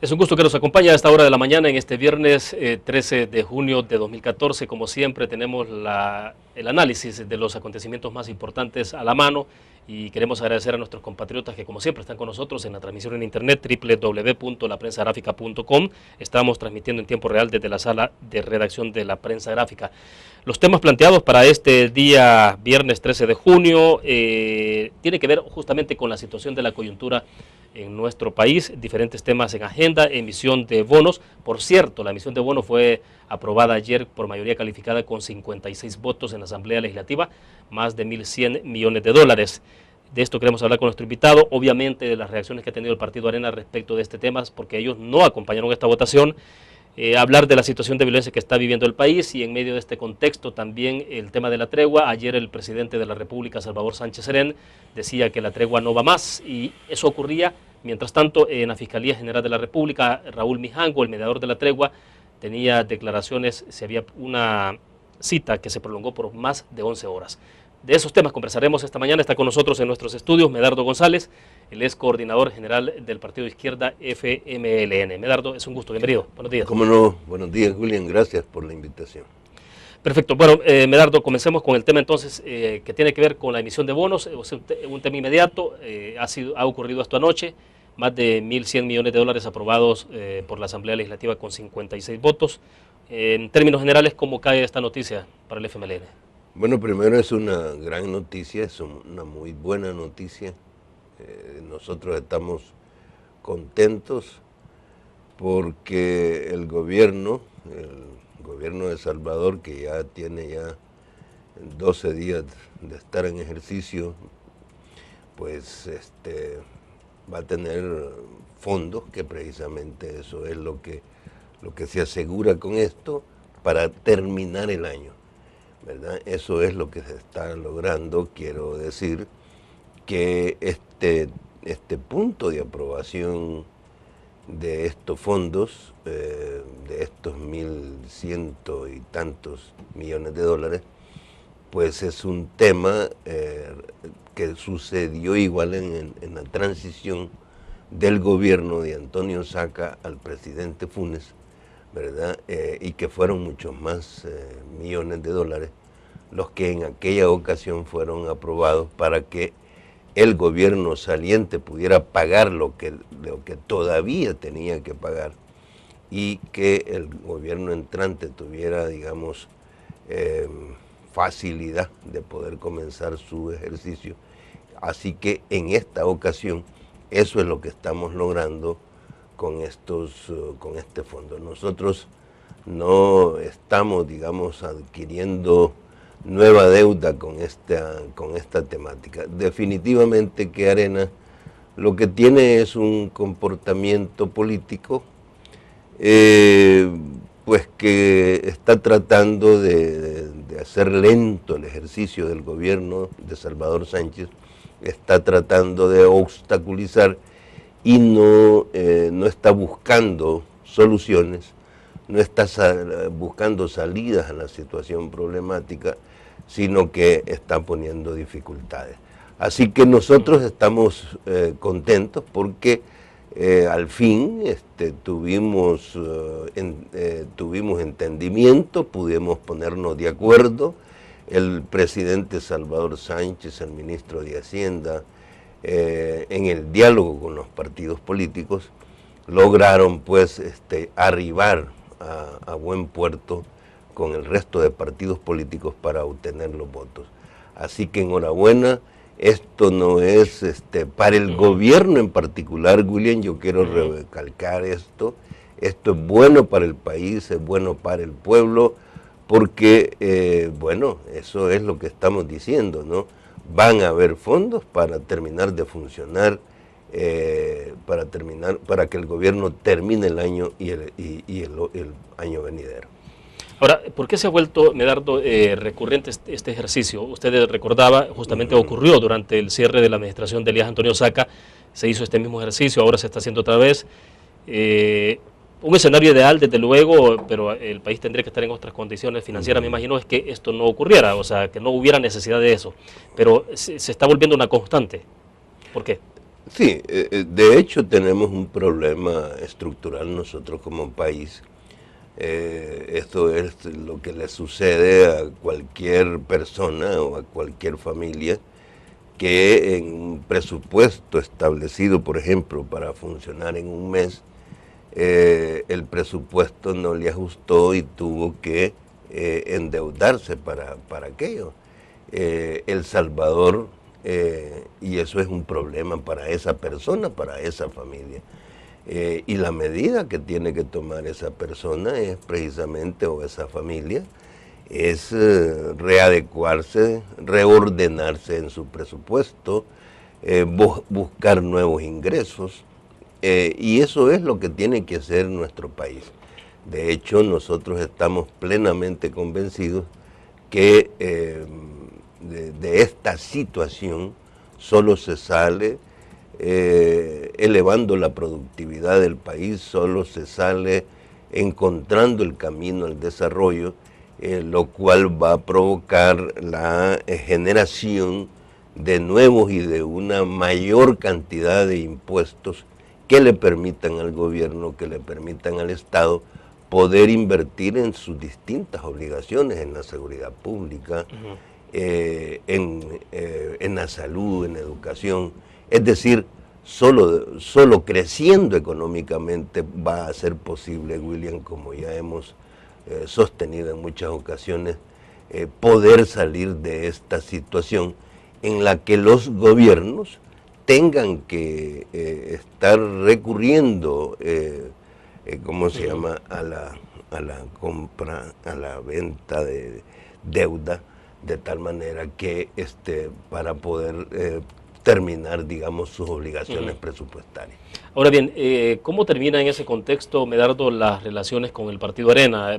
Es un gusto que nos acompañe a esta hora de la mañana en este viernes 13 de junio de 2014. Como siempre tenemos el análisis de los acontecimientos más importantes a la mano y queremos agradecer a nuestros compatriotas que como siempre están con nosotros en la transmisión en internet www.laprensagráfica.com. Estamos transmitiendo en tiempo real desde la sala de redacción de La Prensa Gráfica. Los temas planteados para este día viernes 13 de junio tiene que ver justamente con la situación de la coyuntura en nuestro país, diferentes temas en agenda, emisión de bonos. Por cierto, la emisión de bonos fue aprobada ayer por mayoría calificada con 56 votos en la Asamblea Legislativa, más de 1.100 millones de dólares. De esto queremos hablar con nuestro invitado, obviamente de las reacciones que ha tenido el Partido Arena respecto de este tema, porque ellos no acompañaron esta votación. Hablar de la situación de violencia que está viviendo el país y en medio de este contexto también el tema de la tregua. Ayer el presidente de la República, Salvador Sánchez Serén, decía que la tregua no va más y eso ocurría. Mientras tanto, en la Fiscalía General de la República, Raúl Mijango, el mediador de la tregua, tenía declaraciones, se había una cita que se prolongó por más de 11 horas. De esos temas conversaremos esta mañana. Está con nosotros en nuestros estudios Medardo González, él es coordinador general del Partido de Izquierda FMLN. Medardo, es un gusto, bienvenido. Buenos días. Cómo no, buenos días, Julián, gracias por la invitación. Perfecto. Bueno, Medardo, comencemos con el tema entonces que tiene que ver con la emisión de bonos. Un tema inmediato, ha ocurrido esto anoche, más de 1.100 millones de dólares aprobados por la Asamblea Legislativa con 56 votos. En términos generales, ¿cómo cae esta noticia para el FMLN? Bueno, primero es una gran noticia, es una muy buena noticia. Nosotros estamos contentos porque el gobierno de Salvador, que ya tiene 12 días de estar en ejercicio, pues va a tener fondos, que precisamente eso es lo que se asegura con esto para terminar el año, ¿verdad? Eso es lo que se está logrando. Quiero decir que este punto de aprobación de estos fondos, de estos 1.100 y tantos millones de dólares, pues es un tema que sucedió igual en la transición del gobierno de Antonio Saca al presidente Funes, ¿verdad? Y que fueron muchos más millones de dólares los que en aquella ocasión fueron aprobados para que el gobierno saliente pudiera pagar lo que todavía tenía que pagar y que el gobierno entrante tuviera, digamos, facilidad de poder comenzar su ejercicio. Así que en esta ocasión eso es lo que estamos logrando con este fondo. Nosotros no estamos, digamos, adquiriendo nueva deuda con esta temática. Definitivamente que Arena lo que tiene es un comportamiento político pues que está tratando de hacer lento el ejercicio del gobierno de Salvador Sánchez, está tratando de obstaculizar y no está buscando soluciones, no está buscando salidas a la situación problemática, sino que está poniendo dificultades. Así que nosotros estamos contentos porque al fin tuvimos entendimiento, pudimos ponernos de acuerdo. El presidente Salvador Sánchez, el ministro de Hacienda, en el diálogo con los partidos políticos, lograron pues arribar a buen puerto con el resto de partidos políticos para obtener los votos. Así que enhorabuena. Esto no es para el gobierno en particular, William, yo quiero recalcar esto es bueno para el país, es bueno para el pueblo, porque, bueno, eso es lo que estamos diciendo, ¿no? Van a haber fondos para terminar de funcionar, para que el gobierno termine el año y el año venidero. Ahora, ¿por qué se ha vuelto, Medardo, recurrente este ejercicio? Usted recordaba, justamente ocurrió durante el cierre de la administración de Elías Antonio Saca, se hizo este mismo ejercicio, ahora se está haciendo otra vez. Un escenario ideal, desde luego, pero el país tendría que estar en otras condiciones financieras, me imagino, es que esto no ocurriera, o sea, que no hubiera necesidad de eso. Pero se está volviendo una constante. ¿Por qué? Sí, de hecho tenemos un problema estructural nosotros como país. Esto es lo que le sucede a cualquier persona o a cualquier familia que en un presupuesto establecido, por ejemplo, para funcionar en un mes, el presupuesto no le ajustó y tuvo que endeudarse para aquello. El Salvador, y eso es un problema para esa persona, para esa familia. Y la medida que tiene que tomar esa persona es precisamente, o esa familia, es readecuarse, reordenarse en su presupuesto, buscar nuevos ingresos, y eso es lo que tiene que hacer nuestro país. De hecho, nosotros estamos plenamente convencidos que de esta situación solo se sale elevando la productividad del país, solo se sale encontrando el camino al desarrollo, lo cual va a provocar la generación de nuevos y de una mayor cantidad de impuestos que le permitan al gobierno, que le permitan al Estado poder invertir en sus distintas obligaciones, en la seguridad pública, en la salud, en la educación. Es decir, solo creciendo económicamente va a ser posible, William, como ya hemos sostenido en muchas ocasiones, poder salir de esta situación en la que los gobiernos tengan que estar recurriendo, ¿cómo se llama?, a la compra, a la venta de deuda, de tal manera que para poder terminar, digamos, sus obligaciones presupuestarias. Ahora bien, ¿cómo termina en ese contexto, Medardo, las relaciones con el Partido Arena?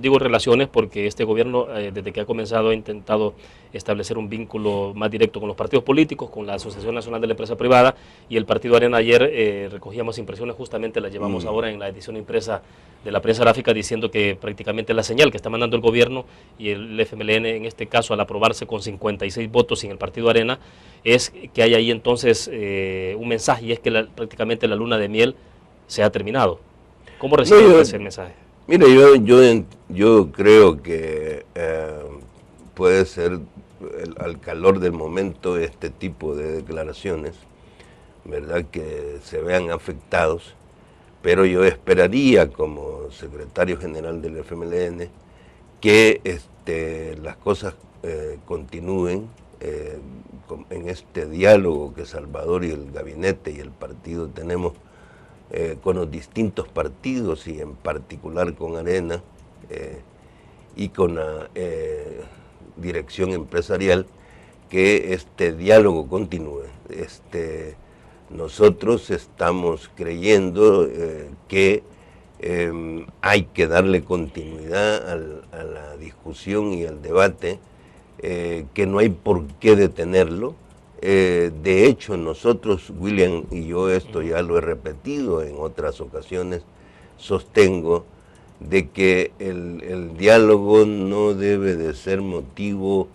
Digo relaciones porque este gobierno, desde que ha comenzado, ha intentado establecer un vínculo más directo con los partidos políticos, con la Asociación Nacional de la Empresa Privada, y el Partido Arena ayer recogíamos impresiones, justamente las llevamos ahora en la edición impresa de la prensa gráfica, diciendo que prácticamente la señal que está mandando el gobierno y el FMLN, en este caso, al aprobarse con 56 votos sin el Partido Arena, es que hay ahí entonces un mensaje, y es que prácticamente la luna de miel se ha terminado. ¿Cómo recibe ese mensaje? Mire, yo creo que puede ser al calor del momento este tipo de declaraciones, ¿verdad?, que se vean afectados, pero yo esperaría como secretario general del FMLN que las cosas continúen en este diálogo que Salvador y el gabinete y el partido tenemos con los distintos partidos y en particular con Arena y con la dirección empresarial, que este diálogo continúe. Nosotros estamos creyendo que hay que darle continuidad a la discusión y al debate, que no hay por qué detenerlo. De hecho, nosotros, William y yo, esto ya lo he repetido en otras ocasiones, sostengo de que el diálogo no debe de ser motivo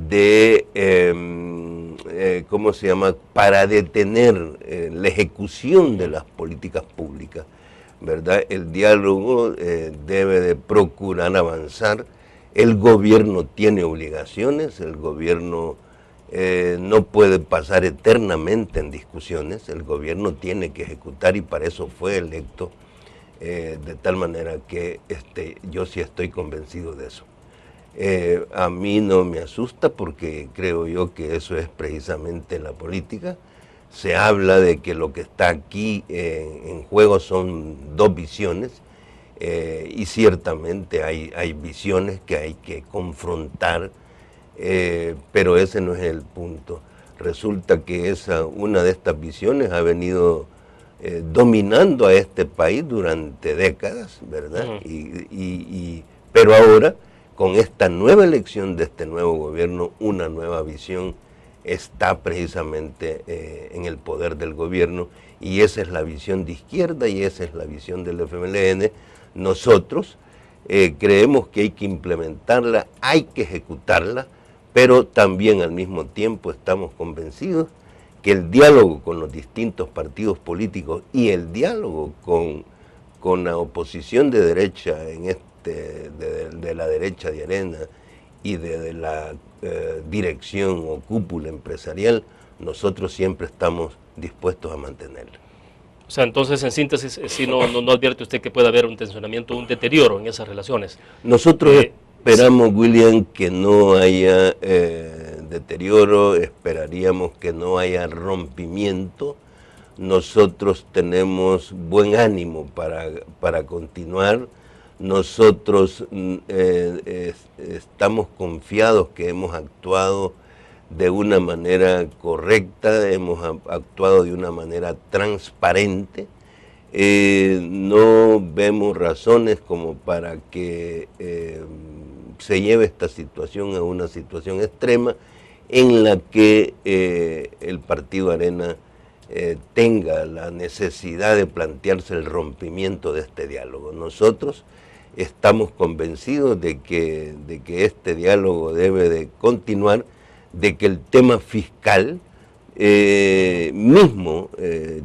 de, ¿cómo se llama?, para detener la ejecución de las políticas públicas, ¿verdad? El diálogo debe de procurar avanzar. El gobierno tiene obligaciones, el gobierno no puede pasar eternamente en discusiones, el gobierno tiene que ejecutar y para eso fue electo, de tal manera que yo sí estoy convencido de eso. A mí no me asusta porque creo yo que eso es precisamente la política. Se habla de que lo que está aquí en juego son dos visiones, y ciertamente hay visiones que hay que confrontar, pero ese no es el punto. Resulta que una de estas visiones ha venido dominando a este país durante décadas, ¿verdad? Pero ahora, con esta nueva elección de este nuevo gobierno, una nueva visión está precisamente en el poder del gobierno, y esa es la visión de izquierda y esa es la visión del FMLN. Nosotros creemos que hay que implementarla, hay que ejecutarla, pero también al mismo tiempo estamos convencidos que el diálogo con los distintos partidos políticos y el diálogo con la oposición de derecha, de la derecha de Arena y de la dirección o cúpula empresarial, nosotros siempre estamos dispuestos a mantenerlo. O sea, entonces, en síntesis, si no advierte usted que puede haber un tensionamiento, un deterioro en esas relaciones. Nosotros esperamos, William, que no haya deterioro, esperaríamos que no haya rompimiento. Nosotros tenemos buen ánimo para continuar. Nosotros estamos confiados que hemos actuado de una manera correcta, hemos actuado de una manera transparente. No vemos razones como para que se lleve esta situación a una situación extrema en la que el Partido Arena tenga la necesidad de plantearse el rompimiento de este diálogo. Nosotros estamos convencidos de que este diálogo debe de continuar, de que el tema fiscal mismo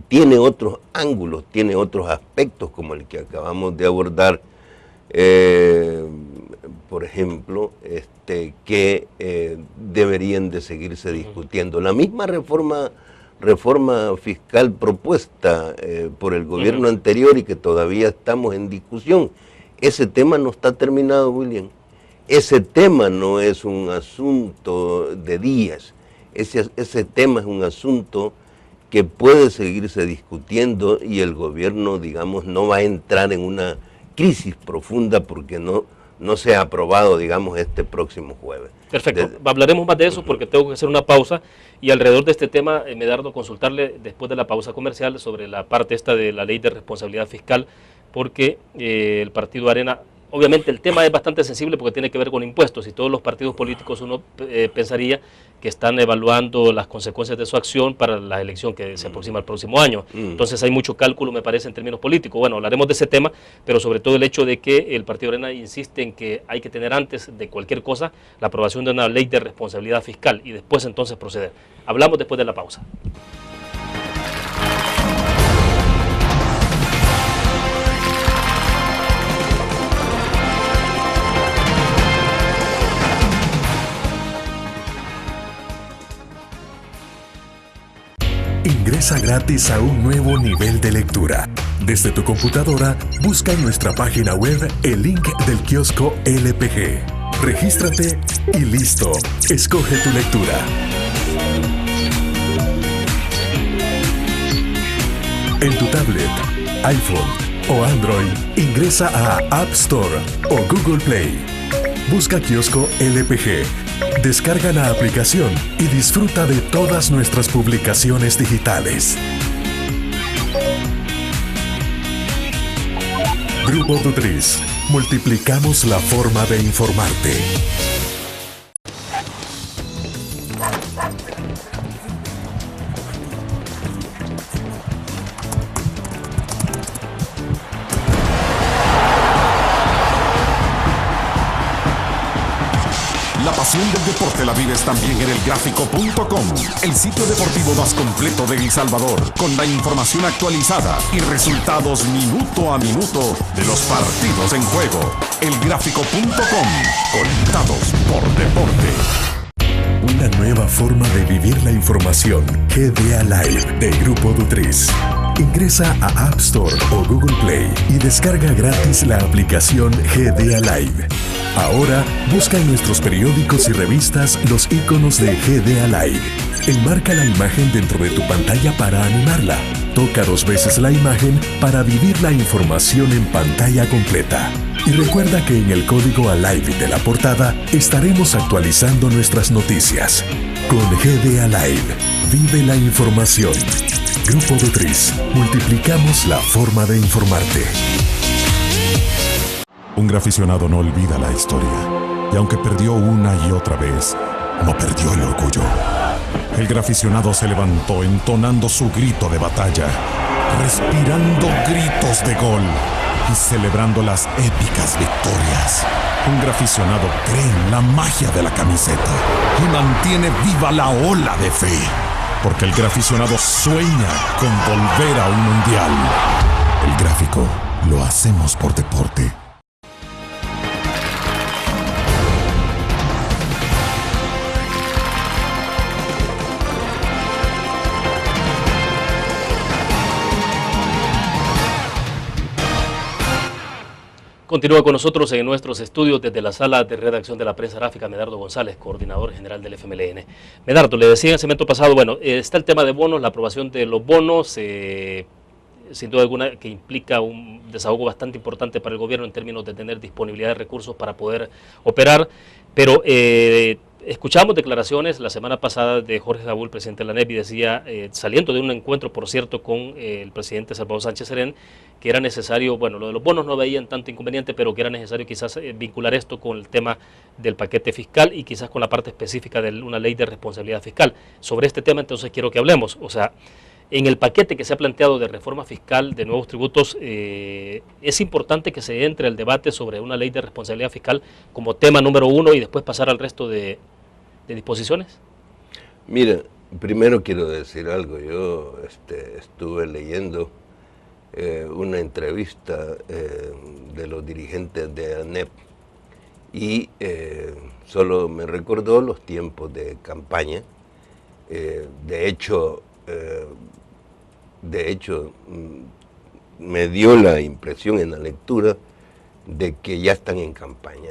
tiene otros ángulos, tiene otros aspectos como el que acabamos de abordar, por ejemplo, que deberían de seguirse discutiendo. La misma reforma fiscal propuesta por el gobierno anterior y que todavía estamos en discusión, ese tema no está terminado, William. Ese tema no es un asunto de días, ese tema es un asunto que puede seguirse discutiendo y el gobierno, digamos, no va a entrar en una crisis profunda porque no se ha aprobado, digamos, este próximo jueves. Perfecto, hablaremos más de eso porque tengo que hacer una pausa y alrededor de este tema, Medardo, consultarle después de la pausa comercial sobre la parte esta de la ley de responsabilidad fiscal, porque el Partido Arena, obviamente el tema es bastante sensible porque tiene que ver con impuestos y todos los partidos políticos uno pensaría que están evaluando las consecuencias de su acción para la elección que se aproxima el próximo año. Entonces hay mucho cálculo, me parece, en términos políticos. Bueno, hablaremos de ese tema, pero sobre todo el hecho de que el Partido Arena insiste en que hay que tener antes de cualquier cosa la aprobación de una ley de responsabilidad fiscal y después entonces proceder. Hablamos después de la pausa. Ingresa gratis a un nuevo nivel de lectura. Desde tu computadora, busca en nuestra página web el link del kiosco LPG. Regístrate y listo. Escoge tu lectura. En tu tablet, iPhone o Android, ingresa a App Store o Google Play. Busca kiosco LPG. Descarga la aplicación y disfruta de todas nuestras publicaciones digitales. Grupo Dutriz. Multiplicamos la forma de informarte. La pasión del deporte la vives también en elgráfico.com, el sitio deportivo más completo de El Salvador, con la información actualizada y resultados minuto a minuto de los partidos en juego. Elgráfico.com, conectados por deporte. Una nueva forma de vivir la información. GDA Live de Grupo Dutriz. Ingresa a App Store o Google Play y descarga gratis la aplicación GDA Live. Ahora, busca en nuestros periódicos y revistas los iconos de GDA Live. Enmarca la imagen dentro de tu pantalla para animarla. Toca 2 veces la imagen para vivir la información en pantalla completa. Y recuerda que en el código ALIVE de la portada estaremos actualizando nuestras noticias. Con GDA Live, vive la información. Grupo Dutriz, multiplicamos la forma de informarte. Un graficionado no olvida la historia, y aunque perdió una y otra vez, no perdió el orgullo. El graficionado se levantó entonando su grito de batalla, respirando gritos de gol y celebrando las épicas victorias. Un graficionado cree en la magia de la camiseta y mantiene viva la ola de fe. porque el graficionado sueña con volver a un mundial. El Gráfico, lo hacemos por deporte. Continúa con nosotros en nuestros estudios desde la sala de redacción de la prensa gráfica Medardo González, coordinador general del FMLN. Medardo, le decía en el segmento pasado, bueno, está el tema de bonos, la aprobación de los bonos, sin duda alguna que implica un desahogo bastante importante para el gobierno en términos de tener disponibilidad de recursos para poder operar, pero escuchamos declaraciones la semana pasada de Jorge Dabú, presidente de la ANEP, y decía, saliendo de un encuentro, por cierto, con el presidente Salvador Sánchez Serén, que era necesario, bueno, lo de los bonos no veían tanto inconveniente, pero que era necesario quizás vincular esto con el tema del paquete fiscal y quizás con la parte específica de una ley de responsabilidad fiscal. Sobre este tema entonces quiero que hablemos, o sea, en el paquete que se ha planteado de reforma fiscal, de nuevos tributos, es importante que se entre el debate sobre una ley de responsabilidad fiscal como tema número uno y después pasar al resto de disposiciones. Mira, primero quiero decir algo. Yo estuve leyendo una entrevista de los dirigentes de ANEP y solo me recordó los tiempos de campaña. De hecho, me dio la impresión en la lectura de que ya están en campaña.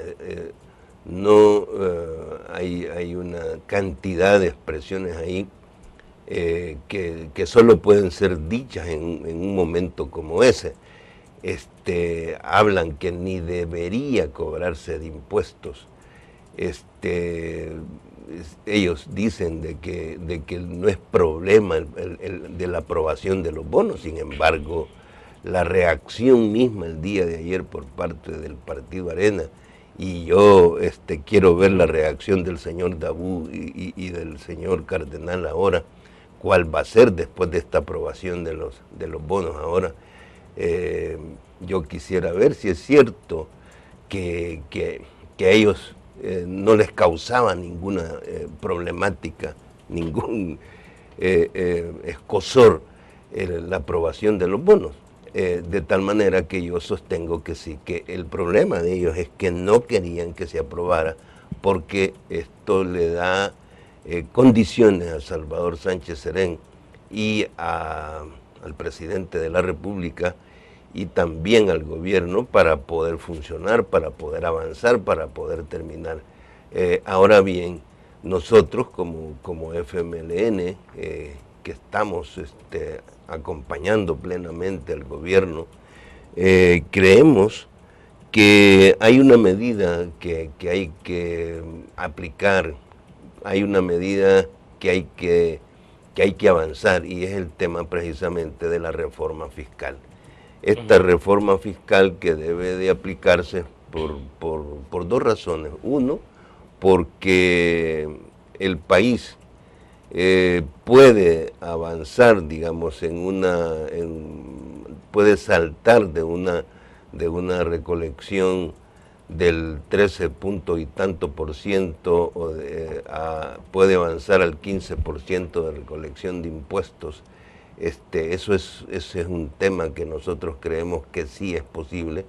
Hay una cantidad de expresiones ahí que solo pueden ser dichas en un momento como ese. Hablan que ni debería cobrarse de impuestos. Ellos dicen de que no es problema de la aprobación de los bonos. Sin embargo, la reacción misma el día de ayer por parte del Partido Arena, y yo quiero ver la reacción del señor Dabú y del señor Cardenal ahora, cuál va a ser después de esta aprobación de los bonos ahora. Yo quisiera ver si es cierto que a ellos no les causaba ninguna problemática, ningún escozor la aprobación de los bonos. De tal manera que yo sostengo que sí, que el problema de ellos es que no querían que se aprobara porque esto le da condiciones a Salvador Sánchez Serén y al presidente de la República y también al gobierno para poder funcionar, para poder avanzar, para poder terminar. Ahora bien, nosotros como FMLN, que estamos acompañando plenamente al gobierno, creemos que hay una medida que hay que aplicar, hay una medida que hay que avanzar, y es el tema precisamente de la reforma fiscal. Esta reforma fiscal que debe de aplicarse por dos razones. Uno, porque el país puede avanzar, digamos, puede saltar de una recolección del 13 punto y tanto por ciento, puede avanzar al 15% de recolección de impuestos. Ese es un tema que nosotros creemos que sí es posible.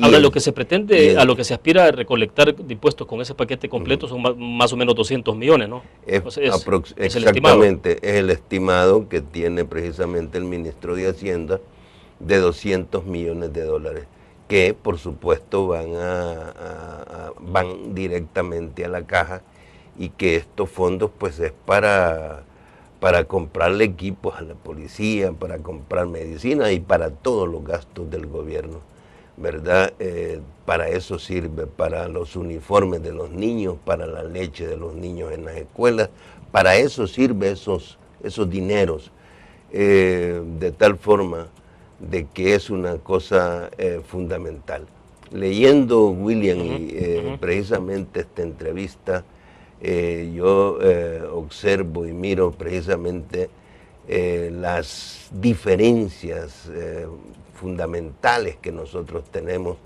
Ahora, lo que se pretende, a lo que se aspira a recolectar de impuestos con ese paquete completo son más o menos 200 millones, ¿no? Exactamente, es el estimado que tiene precisamente el ministro de Hacienda de 200 millones de dólares, que por supuesto van directamente a la caja, y que estos fondos pues es para comprarle equipos a la policía, para comprar medicina y para todos los gastos del gobierno, ¿verdad? Para eso sirve, para los uniformes de los niños, para la leche de los niños en las escuelas, para eso sirve esos dineros, de tal forma de que es una cosa fundamental. Leyendo, William, precisamente esta entrevista, yo observo y miro precisamente las diferencias fundamentales que nosotros tenemos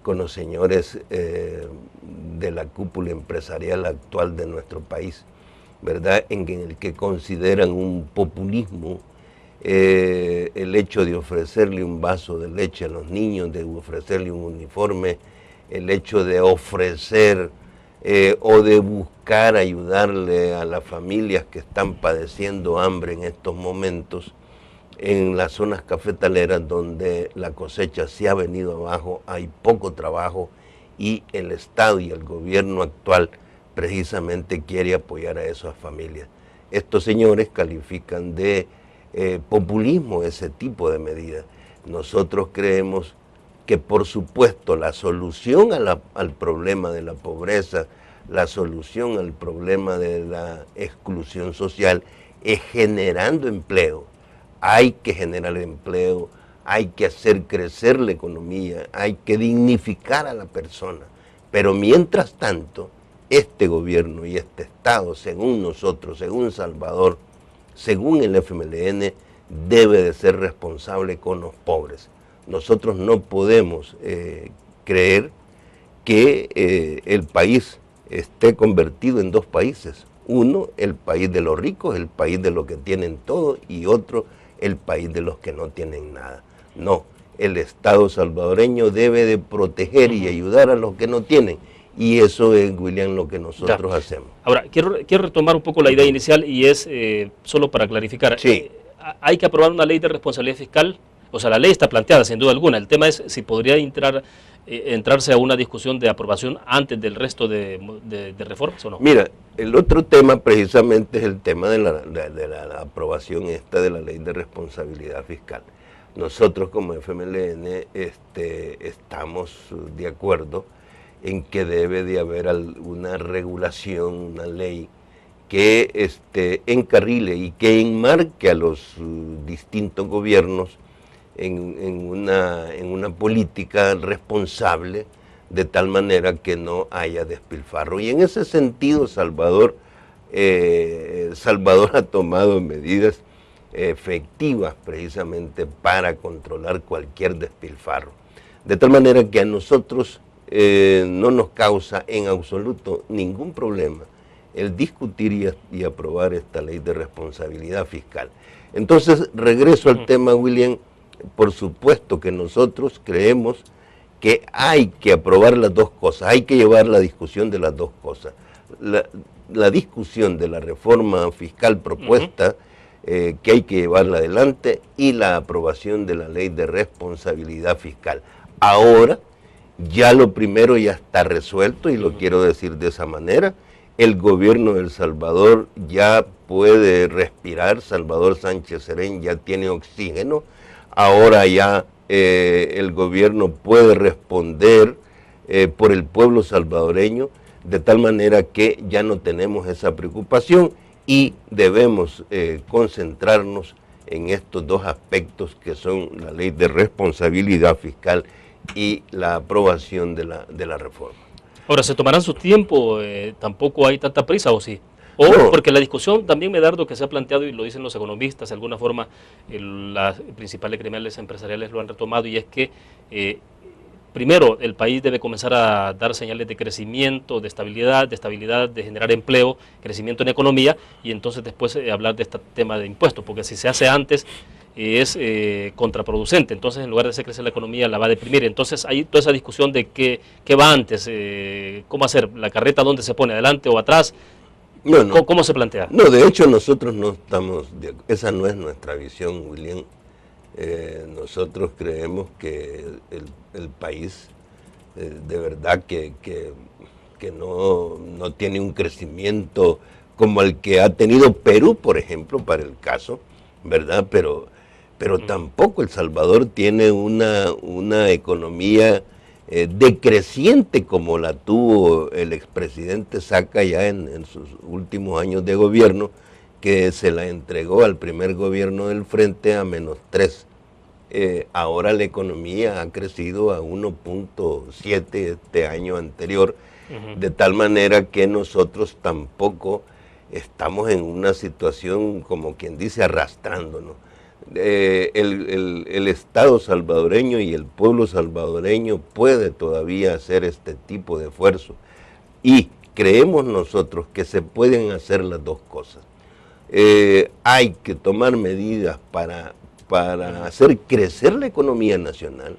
con los señores de la cúpula empresarial actual de nuestro país. ¿verdad?, en el que consideran un populismo el hecho de ofrecerle un vaso de leche a los niños, de ofrecerle un uniforme, el hecho de ofrecer o de buscar ayudarle a las familias que están padeciendo hambre en estos momentos, en las zonas cafetaleras donde la cosecha se ha venido abajo, hay poco trabajo y el Estado y el gobierno actual precisamente quiere apoyar a esas familias. Estos señores califican de populismo ese tipo de medidas. Nosotros creemos que por supuesto la solución al problema de la pobreza, la solución al problema de la exclusión social es generando empleo. Hay que generar empleo, hay que hacer crecer la economía, hay que dignificar a la persona. Pero mientras tanto, este gobierno y este Estado, según nosotros, según Salvador, según el FMLN, debe de ser responsable con los pobres. Nosotros no podemos creer que el país esté convertido en dos países. Uno, el país de los ricos, el país de los que tienen todo, y otro, el país de los que no tienen nada. No, el Estado salvadoreño debe de proteger y ayudar a los que no tienen. Y eso es, William, lo que nosotros hacemos. Ahora, quiero retomar un poco la idea inicial y es, solo para clarificar, sí. Hay que aprobar una ley de responsabilidad fiscal. O sea, la ley está planteada sin duda alguna. El tema es si podría entrarse a una discusión de aprobación antes del resto de reformas o no. Mira, el otro tema precisamente es el tema de la aprobación esta de la ley de responsabilidad fiscal. Nosotros como FMLN estamos de acuerdo en que debe de haber una regulación, una ley que encarrile y que enmarque a los distintos gobiernos en una política responsable, de tal manera que no haya despilfarro. Y en ese sentido Salvador ha tomado medidas efectivas precisamente para controlar cualquier despilfarro. De tal manera que a nosotros no nos causa en absoluto ningún problema el discutir y aprobar esta ley de responsabilidad fiscal. Entonces, regreso al tema, William. Por supuesto que nosotros creemos que hay que aprobar las dos cosas, hay que llevar la discusión de las dos cosas. La discusión de la reforma fiscal propuesta, que hay que llevarla adelante, y la aprobación de la ley de responsabilidad fiscal. Ahora, ya lo primero ya está resuelto, y lo quiero decir de esa manera. El gobierno de El Salvador ya puede respirar, Salvador Sánchez Serén ya tiene oxígeno. Ahora ya el gobierno puede responder por el pueblo salvadoreño, de tal manera que ya no tenemos esa preocupación y debemos concentrarnos en estos dos aspectos que son la ley de responsabilidad fiscal y la aprobación de la reforma. Ahora, ¿se tomarán su tiempo? ¿Tampoco hay tanta prisa o sí? O no. Porque la discusión también, Medardo, que se ha planteado, y lo dicen los economistas, de alguna forma las principales gremiales empresariales lo han retomado, y es que primero el país debe comenzar a dar señales de crecimiento, de estabilidad, de generar empleo, crecimiento en economía, y entonces después hablar de este tema de impuestos, porque si se hace antes es contraproducente. Entonces, en lugar de hacer crecer la economía, la va a deprimir. Entonces hay toda esa discusión de qué va antes, cómo hacer, la carreta dónde se pone, adelante o atrás. No. ¿Cómo se plantea? No, de hecho nosotros no estamos, esa no es nuestra visión, William. Nosotros creemos que el país de verdad que no tiene un crecimiento como el que ha tenido Perú, por ejemplo, para el caso, ¿verdad? Pero tampoco El Salvador tiene una economía decreciente como la tuvo el expresidente Saca ya en sus últimos años de gobierno, que se la entregó al primer gobierno del Frente a -3. Ahora la economía ha crecido a 1.7 este año anterior, de tal manera que nosotros tampoco estamos en una situación, como quien dice, arrastrándonos. El Estado salvadoreño y el pueblo salvadoreño puede todavía hacer este tipo de esfuerzo, y creemos nosotros que se pueden hacer las dos cosas. Hay que tomar medidas para hacer crecer la economía nacional.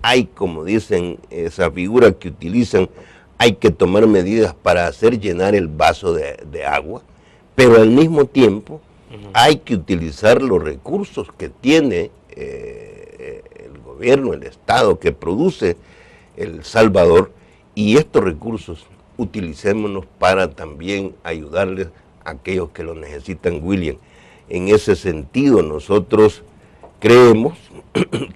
Hay, como dicen esa figura que utilizan, hay que tomar medidas para hacer llenar el vaso de agua, pero al mismo tiempo hay que utilizar los recursos que tiene el gobierno, el Estado, que produce El Salvador, y estos recursos utilicémonos para también ayudarles a aquellos que lo necesitan, William. En ese sentido, nosotros creemos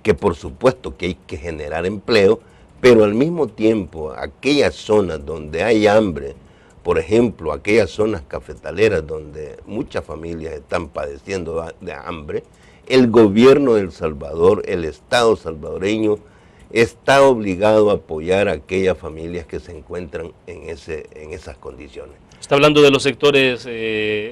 que por supuesto que hay que generar empleo, pero al mismo tiempo aquellas zonas donde hay hambre, por ejemplo, aquellas zonas cafetaleras donde muchas familias están padeciendo de hambre, el gobierno de El Salvador, el Estado salvadoreño, está obligado a apoyar a aquellas familias que se encuentran en esas condiciones. Está hablando de los sectores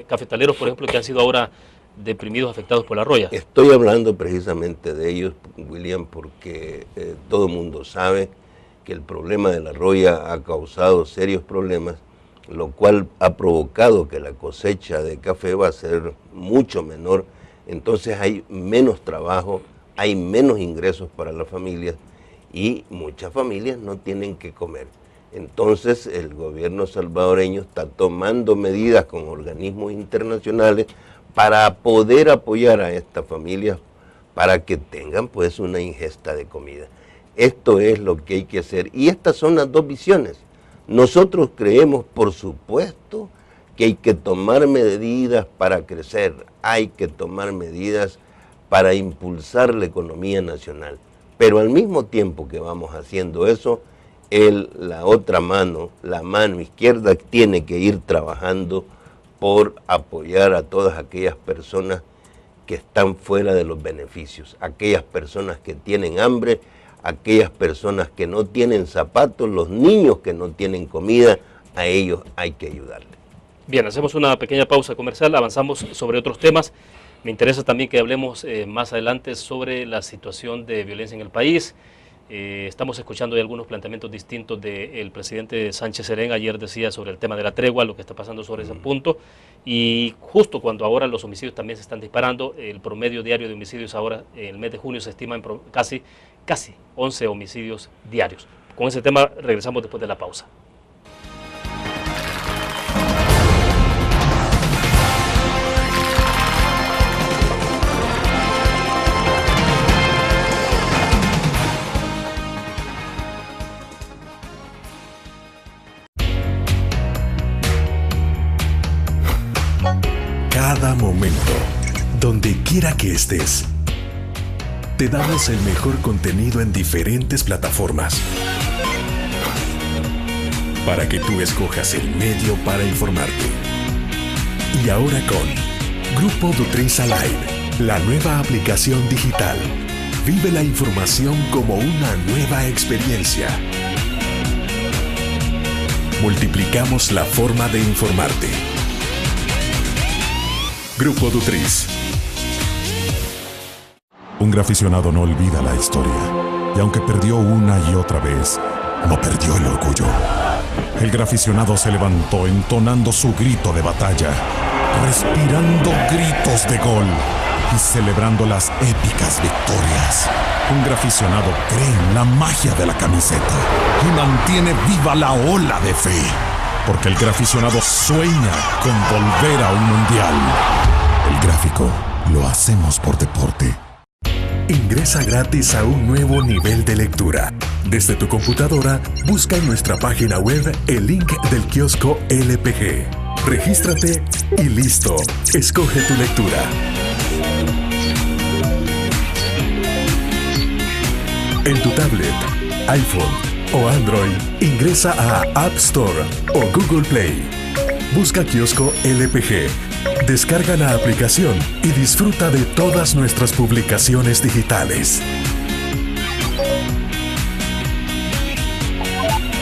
cafetaleros, por ejemplo, que han sido ahora deprimidos, afectados por la roya. Estoy hablando precisamente de ellos, William, porque todo el mundo sabe que el problema de la roya ha causado serios problemas, lo cual ha provocado que la cosecha de café va a ser mucho menor. Entonces hay menos trabajo, hay menos ingresos para las familias y muchas familias no tienen que comer. Entonces el gobierno salvadoreño está tomando medidas con organismos internacionales para poder apoyar a estas familias para que tengan pues una ingesta de comida. Esto es lo que hay que hacer y estas son las dos visiones. Nosotros creemos, por supuesto, que hay que tomar medidas para crecer, hay que tomar medidas para impulsar la economía nacional, pero al mismo tiempo que vamos haciendo eso, la otra mano, la mano izquierda, tiene que ir trabajando por apoyar a todas aquellas personas que están fuera de los beneficios, aquellas personas que tienen hambre, aquellas personas que no tienen zapatos, los niños que no tienen comida, a ellos hay que ayudarles. Bien, hacemos una pequeña pausa comercial, avanzamos sobre otros temas. Me interesa también que hablemos más adelante sobre la situación de violencia en el país. Estamos escuchando algunos planteamientos distintos del presidente Sánchez Serén. Ayer decía sobre el tema de la tregua, lo que está pasando sobre ese punto. Y justo cuando ahora los homicidios también se están disparando, el promedio diario de homicidios ahora, en el mes de junio, se estima en casi 11 homicidios diarios. Con ese tema regresamos después de la pausa. Cada momento, donde quiera que estés, te damos el mejor contenido en diferentes plataformas para que tú escojas el medio para informarte. Y ahora con Grupo Du3 Alive, la nueva aplicación digital. Vive la información como una nueva experiencia. Multiplicamos la forma de informarte. Grupo Du3. Un graficionado no olvida la historia, y aunque perdió una y otra vez, no perdió el orgullo. El graficionado se levantó entonando su grito de batalla, respirando gritos de gol y celebrando las épicas victorias. Un graficionado cree en la magia de la camiseta y mantiene viva la ola de fe, porque el graficionado sueña con volver a un mundial. El gráfico lo hacemos por deporte. Ingresa gratis a un nuevo nivel de lectura. Desde tu computadora, busca en nuestra página web el link del kiosco LPG. Regístrate y listo. Escoge tu lectura. En tu tablet, iPhone o Android, ingresa a App Store o Google Play. Busca kiosco LPG. Descarga la aplicación y disfruta de todas nuestras publicaciones digitales.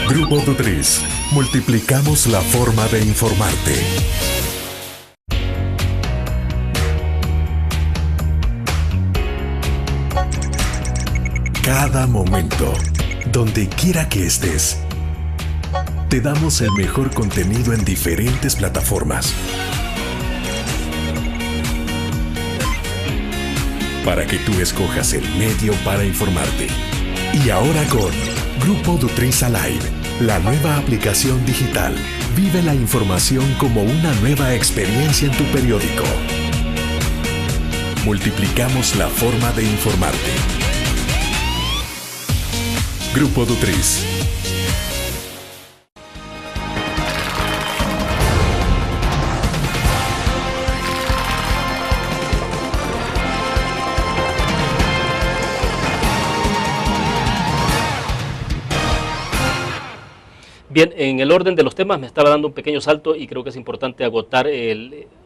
Grupo Du3. Multiplicamos la forma de informarte. Cada momento, donde quiera que estés, te damos el mejor contenido en diferentes plataformas para que tú escojas el medio para informarte. Y ahora con Grupo Dutriz Alive, la nueva aplicación digital. Vive la información como una nueva experiencia en tu periódico. Multiplicamos la forma de informarte. Grupo Dutriz. Bien, en el orden de los temas me estaba dando un pequeño salto y creo que es importante agotar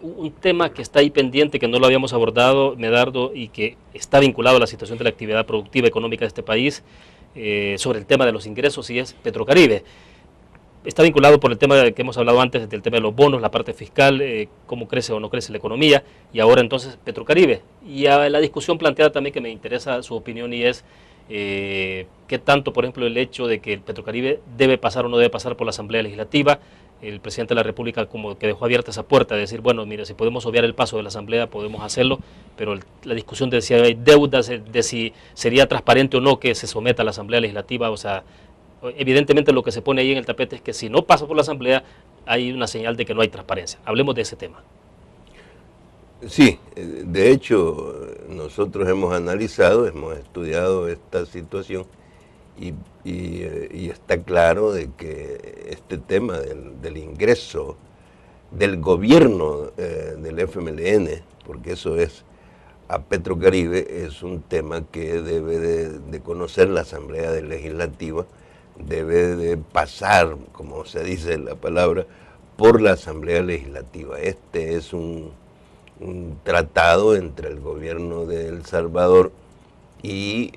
un tema que está ahí pendiente, que no lo habíamos abordado, Medardo, y que está vinculado a la situación de la actividad productiva económica de este país, sobre el tema de los ingresos, y es Petrocaribe. Está vinculado por el tema que hemos hablado antes, del tema de los bonos, la parte fiscal, cómo crece o no crece la economía, y ahora entonces Petrocaribe. Y a la discusión planteada también, que me interesa su opinión, y es qué tanto, por ejemplo, el hecho de que el Petrocaribe debe pasar o no debe pasar por la Asamblea Legislativa. El presidente de la República como que dejó abierta esa puerta de decir, bueno, mire, si podemos obviar el paso de la Asamblea, podemos hacerlo, pero la discusión de si hay deudas, de si sería transparente o no que se someta a la Asamblea Legislativa, o sea, evidentemente lo que se pone ahí en el tapete es que si no pasa por la Asamblea, hay una señal de que no hay transparencia. Hablemos de ese tema. Sí, de hecho, nosotros hemos analizado, hemos estudiado esta situación y está claro de que este tema del ingreso del gobierno del FMLN, porque eso es a Petrocaribe, es un tema que debe de conocer la Asamblea Legislativa, debe de pasar, como se dice la palabra, por la Asamblea Legislativa. Este es un tratado entre el gobierno de El Salvador y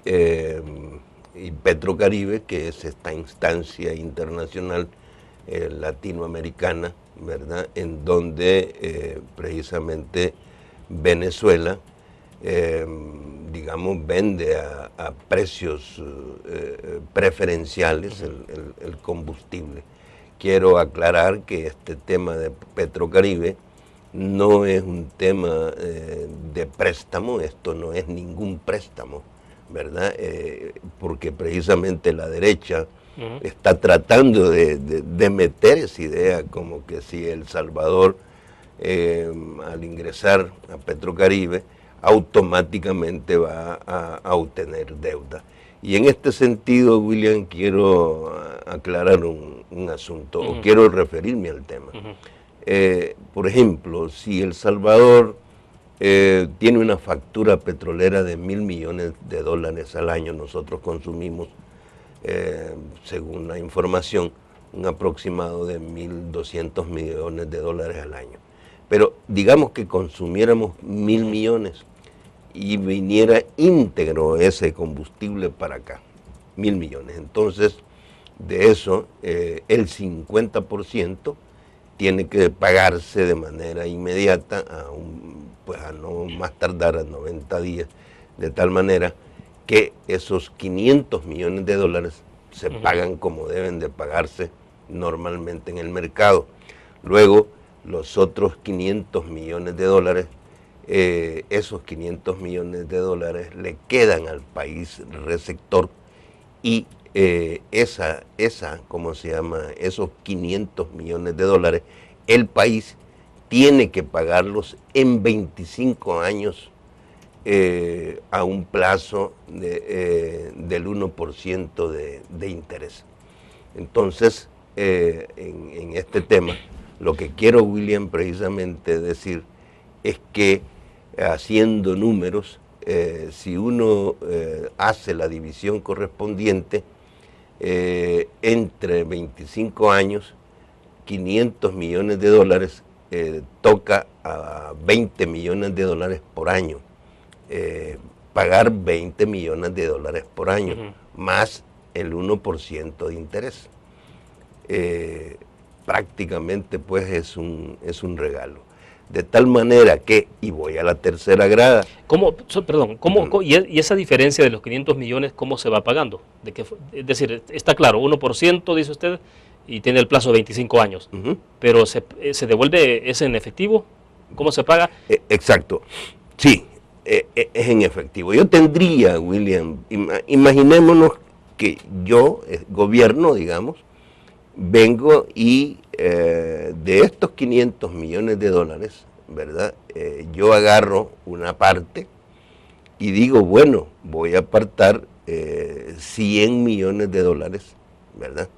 Petrocaribe, que es esta instancia internacional latinoamericana, ¿verdad?, en donde precisamente Venezuela, digamos, vende a precios preferenciales el combustible. Quiero aclarar que este tema de Petrocaribe no es un tema de préstamo, esto no es ningún préstamo, ¿verdad? Porque precisamente la derecha está tratando de meter esa idea como que si El Salvador, al ingresar a Petrocaribe, automáticamente va a obtener deuda. Y en este sentido, William, quiero aclarar un asunto, o quiero referirme al tema. Por ejemplo, si El Salvador tiene una factura petrolera de $1.000 millones al año, nosotros consumimos, según la información, un aproximado de $1.200 millones al año. Pero digamos que consumiéramos 1.000 millones y viniera íntegro ese combustible para acá, 1.000 millones. Entonces, de eso, el 50% tiene que pagarse de manera inmediata, a no más tardar a 90 días, de tal manera que esos 500 millones de dólares se pagan como deben de pagarse normalmente en el mercado. Luego, los otros 500 millones de dólares, esos 500 millones de dólares le quedan al país receptor y ¿cómo se llama? Esos 500 millones de dólares, el país tiene que pagarlos en 25 años a un plazo del 1% de interés. Entonces, en este tema, lo que quiero, William, precisamente decir es que haciendo números, si uno hace la división correspondiente, entre 25 años, 500 millones de dólares toca a 20 millones de dólares por año. Pagar 20 millones de dólares por año, más el 1% de interés. Prácticamente pues es un regalo. De tal manera que, y voy a la tercera grada. ¿Y esa diferencia de los 500 millones, cómo se va pagando? Es decir, está claro, 1%, dice usted, y tiene el plazo de 25 años. Pero ¿se devuelve ese en efectivo? ¿Cómo se paga? Exacto. Sí, es en efectivo. Yo tendría, William, imaginémonos que yo, gobierno, digamos, vengo y de estos 500 millones de dólares, ¿verdad? Yo agarro una parte y digo, bueno, voy a apartar 100 millones de dólares, ¿verdad?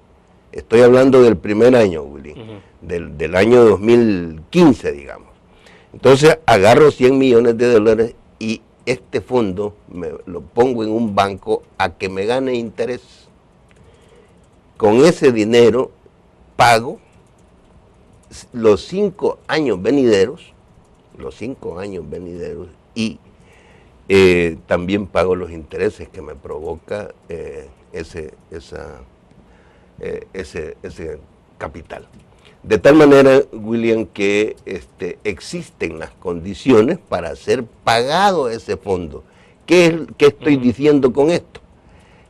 Estoy hablando del primer año, Willy, del año 2015, digamos. Entonces agarro 100 millones de dólares y este fondo me lo pongo en un banco a que me gane interés. Con ese dinero pago los 5 años venideros, y también pago los intereses que me provoca ese capital. De tal manera, William, que existen las condiciones para ser pagado ese fondo. ¿Qué estoy diciendo con esto?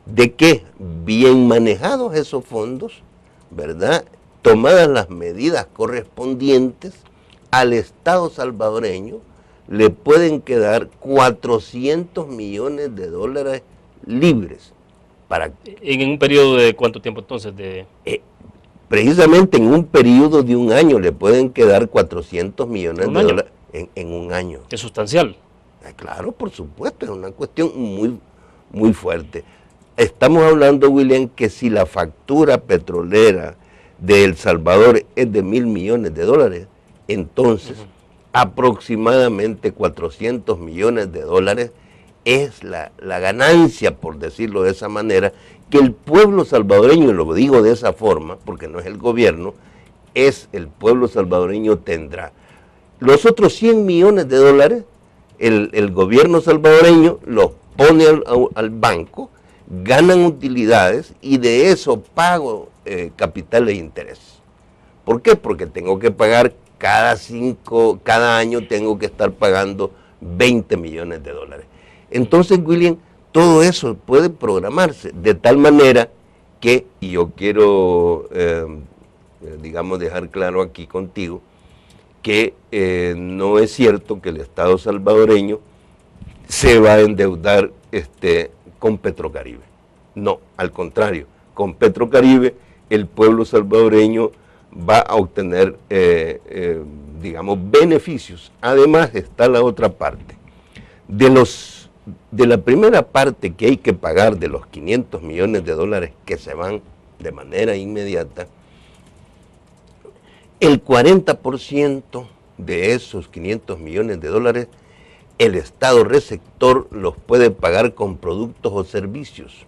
De que bien manejados esos fondos, ¿verdad? Tomadas las medidas correspondientes, al Estado salvadoreño le pueden quedar 400 millones de dólares libres. ¿En un periodo de cuánto tiempo entonces? Precisamente en un periodo de un año le pueden quedar 400 millones de dólares en un año. ¿Es sustancial? Claro, por supuesto, es una cuestión muy, muy fuerte. Estamos hablando, William, que si la factura petrolera de El Salvador es de 1.000 millones de dólares, entonces aproximadamente 400 millones de dólares es la ganancia, por decirlo de esa manera, que el pueblo salvadoreño, y lo digo de esa forma, porque no es el gobierno, es el pueblo salvadoreño tendrá. Los otros 100 millones de dólares, el gobierno salvadoreño los pone al banco, ganan utilidades y de eso pago capital e interés. ¿Por qué? Porque tengo que pagar cada año tengo que estar pagando 20 millones de dólares. Entonces, William, todo eso puede programarse de tal manera que, y yo quiero, digamos, dejar claro aquí contigo, que no es cierto que el Estado salvadoreño se va a endeudar con Petrocaribe. No, al contrario, con Petrocaribe el pueblo salvadoreño va a obtener, digamos, beneficios. Además está la otra parte. De la primera parte que hay que pagar de los 500 millones de dólares que se van de manera inmediata, el 40% de esos 500 millones de dólares el Estado receptor los puede pagar con productos o servicios,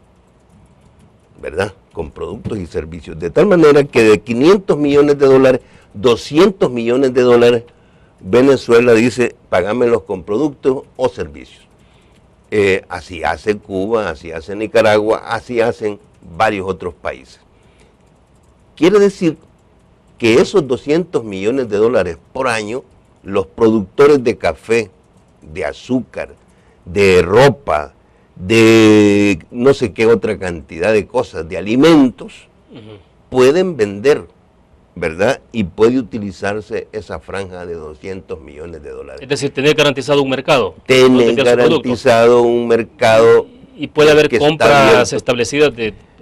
¿verdad? Con productos y servicios. De tal manera que de 500 millones de dólares, 200 millones de dólares, Venezuela dice, págamelos con productos o servicios. Así hace Cuba, así hace Nicaragua, así hacen varios otros países. Quiere decir que esos 200 millones de dólares por año, los productores de café, de azúcar, de ropa, de no sé qué otra cantidad de cosas, de alimentos, pueden vender, ¿verdad? Y puede utilizarse esa franja de 200 millones de dólares. Es decir, tener garantizado un mercado. Tener garantizado un mercado. Y puede haber compras establecidas,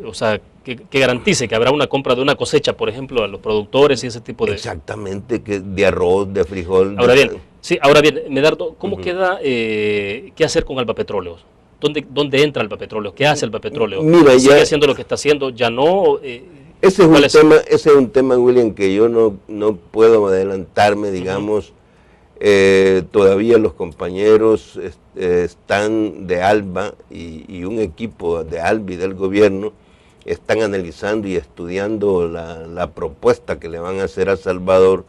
o sea, que garantice que habrá una compra de una cosecha, por ejemplo, a los productores y ese tipo de... Exactamente, que de arroz, de frijol. Ahora bien, Medardo, ¿cómo queda, qué hacer con Alba Petróleos? ¿Dónde entra Alba Petróleos? ¿Qué hace Alba Petróleos? Mira, ¿Sigue haciendo lo que está haciendo? ¿Ya no? Ese es un tema, William, que yo no puedo adelantarme, digamos. Todavía los compañeros están de Alba y un equipo de Alba y del gobierno están analizando y estudiando la propuesta que le van a hacer a Salvador,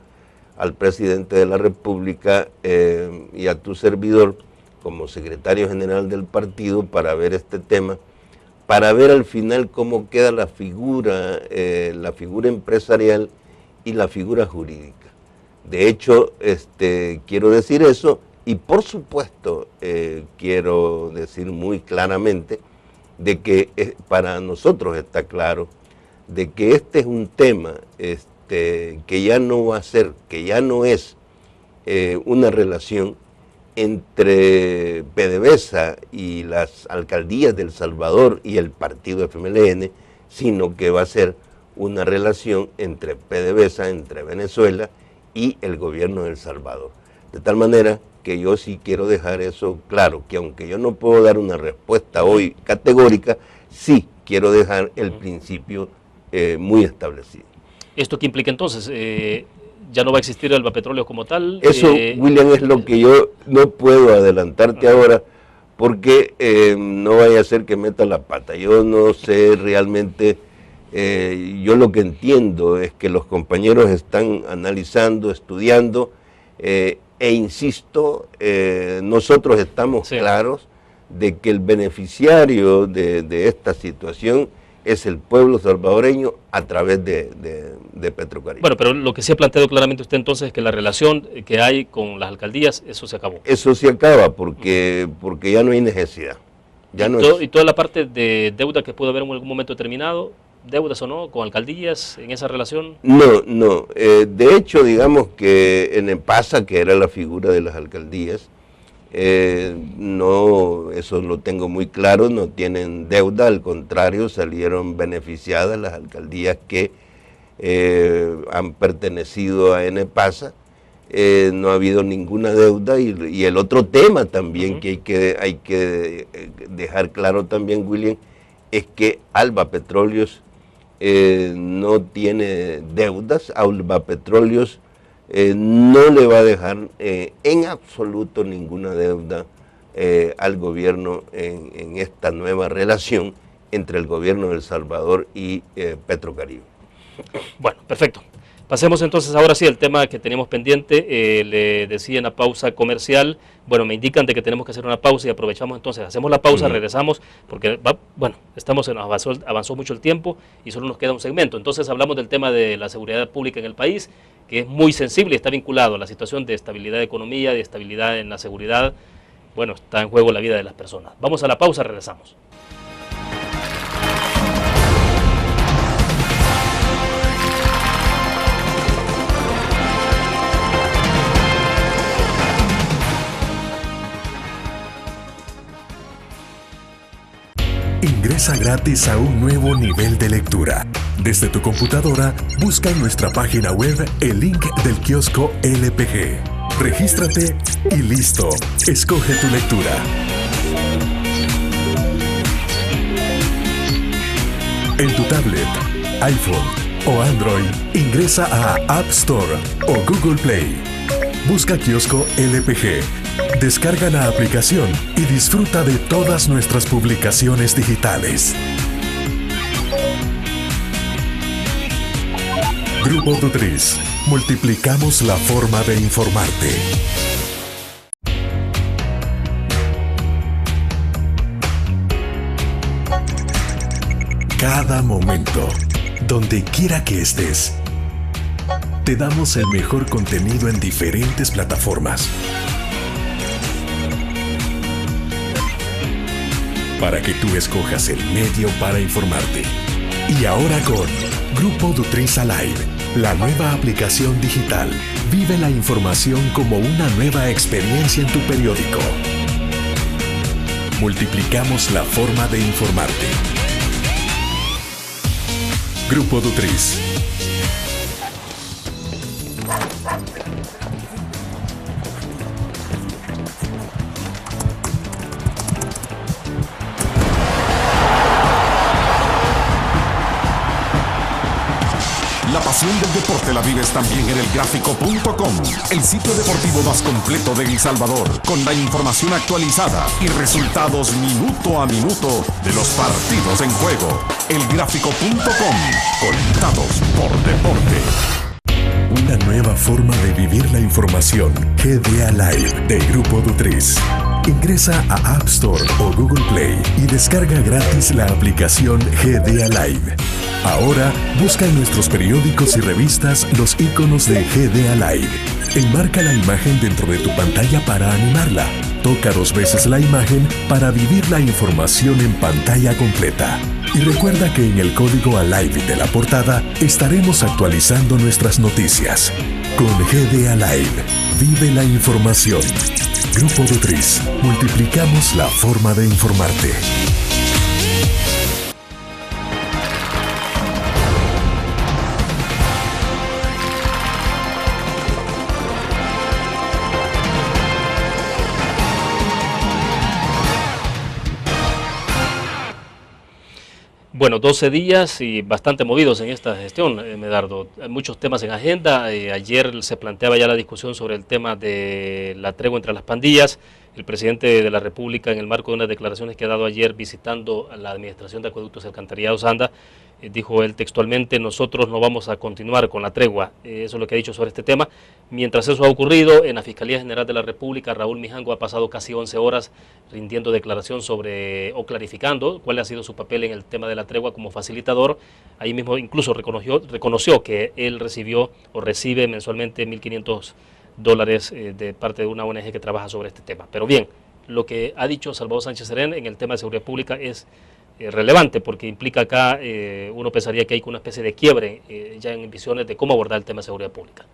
al presidente de la República y a tu servidor como secretario general del partido para ver este tema, para ver al final cómo queda la figura empresarial y la figura jurídica. De hecho, quiero decir eso y por supuesto quiero decir muy claramente de que para nosotros está claro de que este es un tema que ya no va a ser, que ya no es una relación entre PDVSA y las alcaldías de El Salvador y el partido FMLN, sino que va a ser una relación entre PDVSA, entre Venezuela y el gobierno de El Salvador. De tal manera que yo sí quiero dejar eso claro, que aunque yo no puedo dar una respuesta hoy categórica, sí quiero dejar el principio muy establecido. ¿Esto qué implica entonces? ¿Ya no va a existir el Albapetróleo como tal? Eso, William, es lo que yo no puedo adelantarte ahora, porque no vaya a ser que meta la pata. Yo no sé realmente, yo lo que entiendo es que los compañeros están analizando, estudiando, e insisto, nosotros estamos claros de que el beneficiario de esta situación es el pueblo salvadoreño a través de Petrocaribe. Bueno, pero lo que sí ha planteado claramente usted entonces es que la relación que hay con las alcaldías, eso se acabó. Eso se acaba porque ya no hay necesidad. Ya ¿Y toda la parte de deuda que pudo haber en algún momento determinado, deudas o no, con alcaldías en esa relación? No. De hecho, digamos que en EPASA, que era la figura de las alcaldías, no, eso lo tengo muy claro, no tienen deuda, al contrario, salieron beneficiadas las alcaldías que han pertenecido a EPASA, no ha habido ninguna deuda y el otro tema también que hay que dejar claro también, William, es que Albapetroleos no tiene deudas, Albapetroleos no le va a dejar en absoluto ninguna deuda al gobierno en esta nueva relación entre el gobierno de El Salvador y Petrocaribe. Bueno, perfecto. Pasemos entonces ahora sí al tema que teníamos pendiente. Le decía en la pausa comercial, bueno, me indican de que tenemos que hacer una pausa y aprovechamos entonces, hacemos la pausa, regresamos, porque avanzó mucho el tiempo y solo nos queda un segmento. Entonces hablamos del tema de la seguridad pública en el país, que es muy sensible y está vinculado a la situación de estabilidad de economía, de estabilidad en la seguridad. Bueno, está en juego la vida de las personas. Vamos a la pausa, regresamos. Ingresa gratis a un nuevo nivel de lectura. Desde tu computadora, busca en nuestra página web el link del kiosco LPG. Regístrate y listo. Escoge tu lectura. En tu tablet, iPhone o Android, ingresa a App Store o Google Play. Busca kiosco LPG. Descarga la aplicación y disfruta de todas nuestras publicaciones digitales. Grupo Dutris. Multiplicamos la forma de informarte. Cada momento, donde quiera que estés, te damos el mejor contenido en diferentes plataformas. Para que tú escojas el medio para informarte. Y ahora con Grupo Dutris Alive, la nueva aplicación digital. Vive la información como una nueva experiencia en tu periódico. Multiplicamos la forma de informarte. Grupo Dutris. La pasión del deporte la vives también en elgráfico.com, el sitio deportivo más completo de El Salvador, con la información actualizada y resultados minuto a minuto de los partidos en juego. Elgráfico.com, conectados por deporte. Una nueva forma de vivir la información. GDA Live de Grupo Dutris. Ingresa a App Store o Google Play y descarga gratis la aplicación GDA Live. Ahora, busca en nuestros periódicos y revistas los iconos de GDA Live. Enmarca la imagen dentro de tu pantalla para animarla. toca 2 veces la imagen para vivir la información en pantalla completa. Y recuerda que en el código Alive de la portada estaremos actualizando nuestras noticias. Con GDA Live, vive la información. Grupo Dutris, multiplicamos la forma de informarte. Bueno, 12 días y bastante movidos en esta gestión, Medardo. Hay muchos temas en agenda. Ayer se planteaba ya la discusión sobre el tema de la tregua entre las pandillas. El presidente de la República, en el marco de unas declaraciones que ha dado ayer visitando a la Administración de Acueductos y Alcantarillados ANDA, dijo él textualmente: nosotros no vamos a continuar con la tregua. Eso es lo que ha dicho sobre este tema. Mientras eso ha ocurrido, en la Fiscalía General de la República, Raúl Mijango ha pasado casi 11 horas rindiendo declaración sobre, o clarificando cuál ha sido su papel en el tema de la tregua como facilitador. Ahí mismo incluso reconoció que él recibió o recibe mensualmente $1.500 de parte de una ONG que trabaja sobre este tema. Pero bien, lo que ha dicho Salvador Sánchez Serén en el tema de seguridad pública es relevante, porque implica acá, uno pensaría que hay una especie de quiebre ya en visiones de cómo abordar el tema de seguridad pública.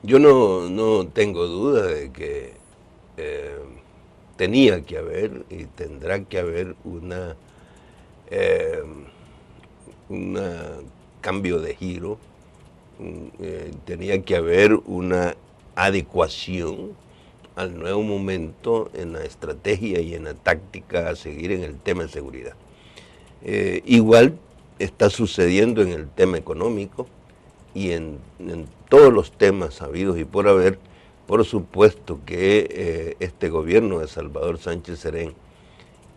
Yo no tengo duda de que tenía que haber y tendrá que haber un cambio de giro, tenía que haber una adecuación al nuevo momento en la estrategia y en la táctica a seguir en el tema de seguridad. Igual está sucediendo en el tema económico y en todos los temas habidos y por haber. Por supuesto que este gobierno de Salvador Sánchez Serén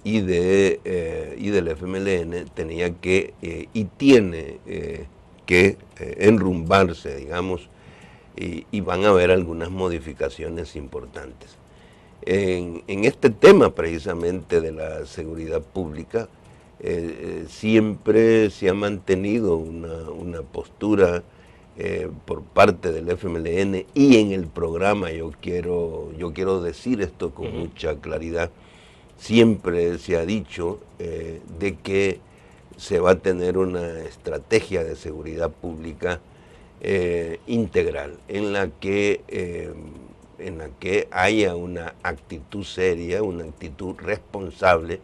y del FMLN tenía que y tiene que enrumbarse, digamos, y van a haber algunas modificaciones importantes. En este tema precisamente de la seguridad pública, siempre se ha mantenido una postura por parte del FMLN y en el programa, yo quiero decir esto con mucha claridad, siempre se ha dicho de que se va a tener una estrategia de seguridad pública integral, en la que haya una actitud seria, una actitud responsable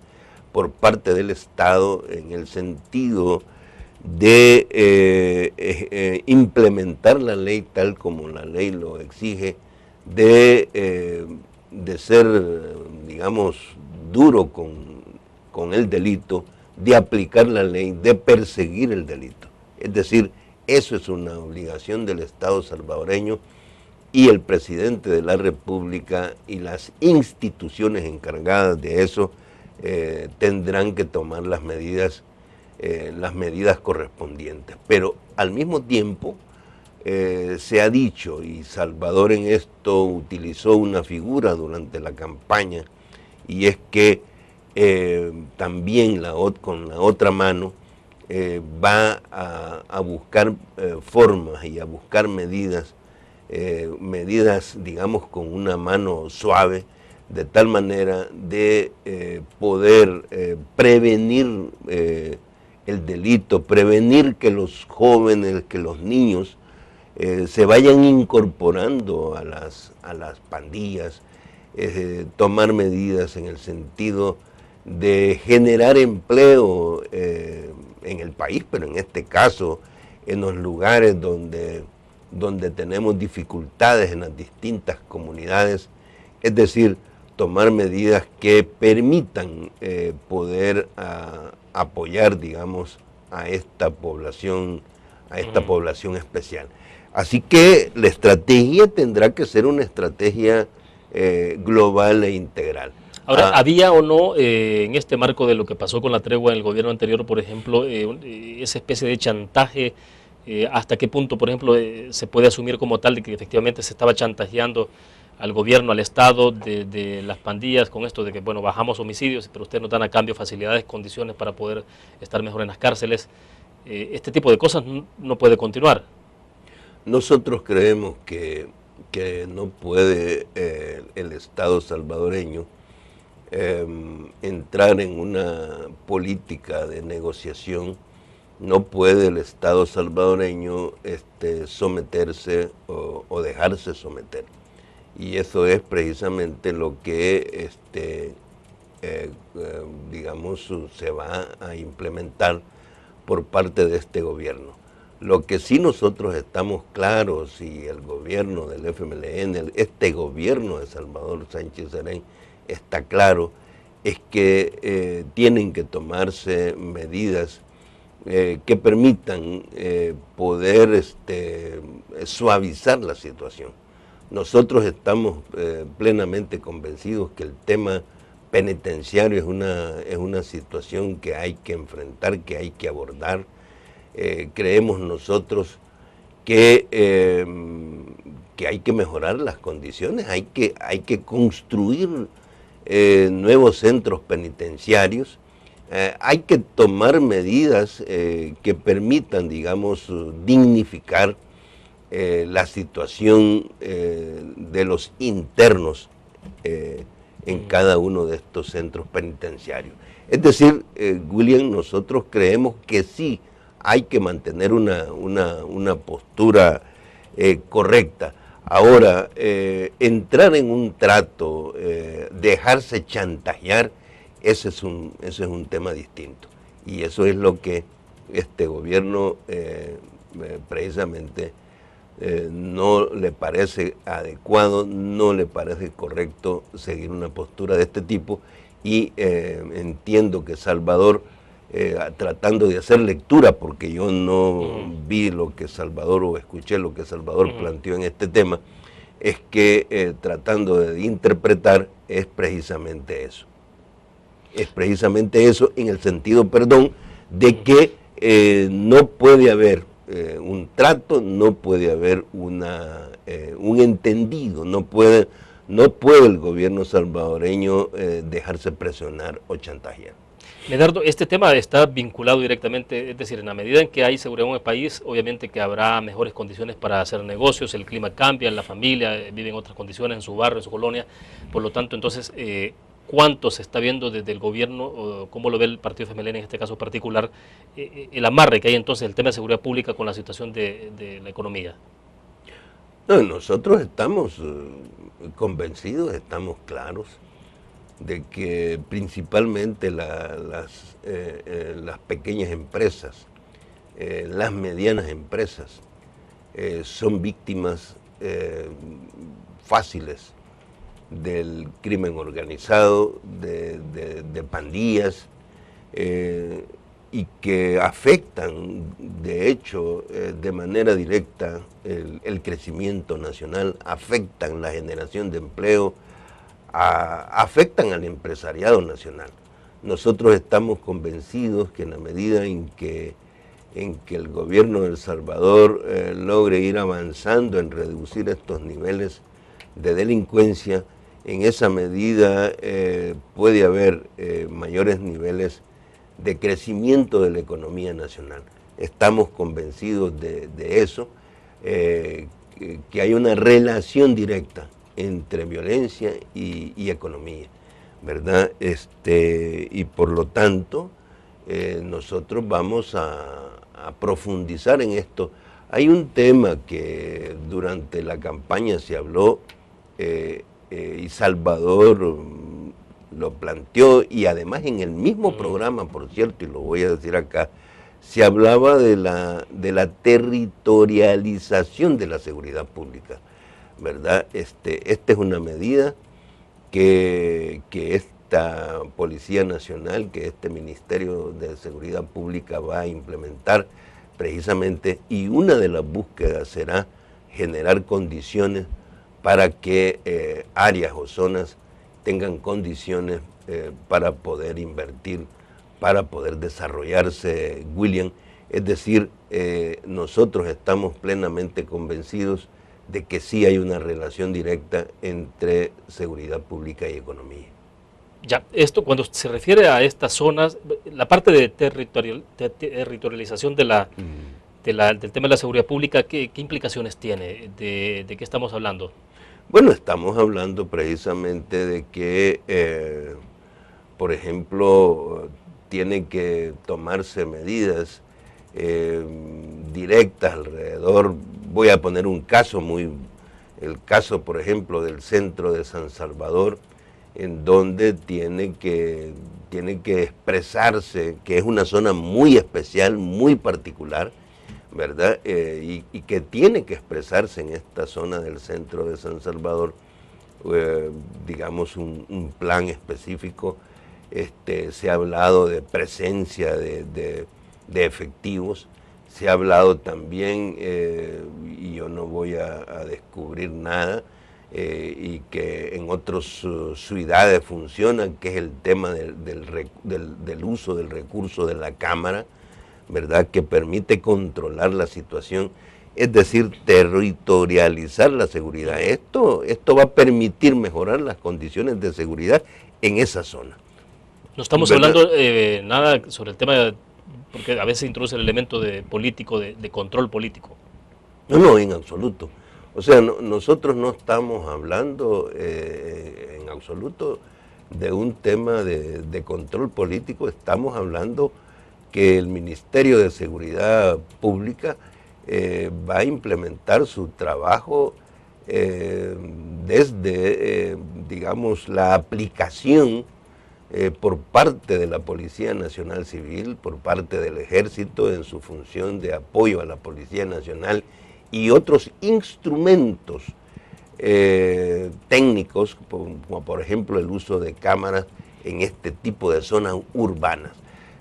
por parte del Estado en el sentido de implementar la ley tal como la ley lo exige, de ser, digamos, duro con el delito, de aplicar la ley, de perseguir el delito. Es decir, eso es una obligación del Estado salvadoreño, y el presidente de la República y las instituciones encargadas de eso tendrán que tomar las medidas correspondientes. Pero al mismo tiempo se ha dicho, y Salvador en esto utilizó una figura durante la campaña, y es que también con la otra mano va a buscar formas y a buscar medidas, digamos, con una mano suave, de tal manera de poder prevenir el delito, prevenir que los jóvenes, que los niños se vayan incorporando a las pandillas, tomar medidas en el sentido de generar empleo en el país, pero en este caso en los lugares donde tenemos dificultades en las distintas comunidades, es decir, tomar medidas que permitan poder apoyar, digamos, a esta población especial. Así que la estrategia tendrá que ser una estrategia global e integral. Ahora, ¿había o no, en este marco de lo que pasó con la tregua en el gobierno anterior, por ejemplo, esa especie de chantaje? ¿Hasta qué punto, por ejemplo, se puede asumir como tal de que efectivamente se estaba chantajeando al gobierno, al Estado, de las pandillas, con esto de que, bueno, bajamos homicidios, pero ustedes nos dan a cambio facilidades, condiciones para poder estar mejor en las cárceles? Este tipo de cosas no puede continuar. Nosotros creemos que que no puede el Estado salvadoreño entrar en una política de negociación. No puede el Estado salvadoreño someterse o dejarse someter. Y eso es precisamente lo que, digamos, se va a implementar por parte de este gobierno. Lo que sí nosotros estamos claros, y el gobierno del FMLN, este gobierno de Salvador Sánchez Serén está claro, es que tienen que tomarse medidas que permitan poder suavizar la situación. Nosotros estamos plenamente convencidos que el tema penitenciario es una situación que hay que enfrentar, que hay que abordar. Creemos nosotros que hay que mejorar las condiciones, hay que construir nuevos centros penitenciarios. Hay que tomar medidas que permitan, digamos, dignificar la situación de los internos en cada uno de estos centros penitenciarios. Es decir, William, nosotros creemos que sí hay que mantener una postura correcta. Ahora, entrar en un trato, dejarse chantajear, ese es un tema distinto. Y eso es lo que este gobierno precisamente no le parece adecuado, no le parece correcto seguir una postura de este tipo. Y entiendo que Salvador, tratando de hacer lectura, porque yo no vi lo que Salvador o escuché lo que Salvador planteó en este tema, es que tratando de interpretar es precisamente eso. Es precisamente eso en el sentido, perdón, de que no puede haber un trato, no puede haber un entendido, no puede el gobierno salvadoreño dejarse presionar o chantajear. Medardo, este tema está vinculado directamente, es decir, en la medida en que hay seguridad en el país, obviamente que habrá mejores condiciones para hacer negocios, el clima cambia, la familia vive en otras condiciones, en su barrio, en su colonia, por lo tanto, entonces, ¿cuánto se está viendo desde el gobierno, o cómo lo ve el partido FMLN en este caso particular, el amarre que hay entonces el tema de seguridad pública con la situación de la economía? No, nosotros estamos convencidos, estamos claros de que principalmente las pequeñas empresas, las medianas empresas, son víctimas fáciles del crimen organizado, de pandillas, y que afectan, de hecho, de manera directa el crecimiento nacional, afectan la generación de empleo, afectan al empresariado nacional. Nosotros estamos convencidos que en la medida en que el gobierno de El Salvador logre ir avanzando en reducir estos niveles de delincuencia, en esa medida puede haber mayores niveles de crecimiento de la economía nacional. Estamos convencidos de eso, que hay una relación directa entre violencia y economía, ¿verdad? Y por lo tanto, nosotros vamos a profundizar en esto. Hay un tema que durante la campaña se habló, y Salvador lo planteó, y además en el mismo programa, por cierto, y lo voy a decir acá, se hablaba de la territorialización de la seguridad pública, ¿verdad? Esta es una medida que esta Policía Nacional, que este Ministerio de Seguridad Pública va a implementar precisamente, y una de las búsquedas será generar condiciones para que áreas o zonas tengan condiciones para poder invertir, para poder desarrollarse, William. Es decir, nosotros estamos plenamente convencidos de que sí hay una relación directa entre seguridad pública y economía. Ya, esto cuando se refiere a estas zonas, la parte de territorialización de del tema de la seguridad pública, ¿qué implicaciones tiene? ¿De qué estamos hablando? Bueno, estamos hablando precisamente de que, por ejemplo, tiene que tomarse medidas directas alrededor. Voy a poner un caso el caso, por ejemplo, del centro de San Salvador, en donde tiene que expresarse, que es una zona muy especial, muy particular, ¿verdad? Y que tiene que expresarse en esta zona del centro de San Salvador, digamos, un plan específico. Se ha hablado de presencia de efectivos, se ha hablado también, y yo no voy a descubrir nada, y que en otras ciudades funciona, que es el tema del uso del recurso de la cámara, ¿verdad?, que permite controlar la situación, es decir, territorializar la seguridad. Esto va a permitir mejorar las condiciones de seguridad en esa zona. No estamos ¿verdad? hablando nada sobre el tema, porque a veces introduce el elemento de político, de control político. No, en absoluto. O sea, nosotros no estamos hablando en absoluto de un tema de control político, estamos hablando que el Ministerio de Seguridad Pública va a implementar su trabajo desde, digamos, la aplicación por parte de la Policía Nacional Civil, por parte del Ejército en su función de apoyo a la Policía Nacional y otros instrumentos técnicos, como por ejemplo el uso de cámaras en este tipo de zonas urbanas.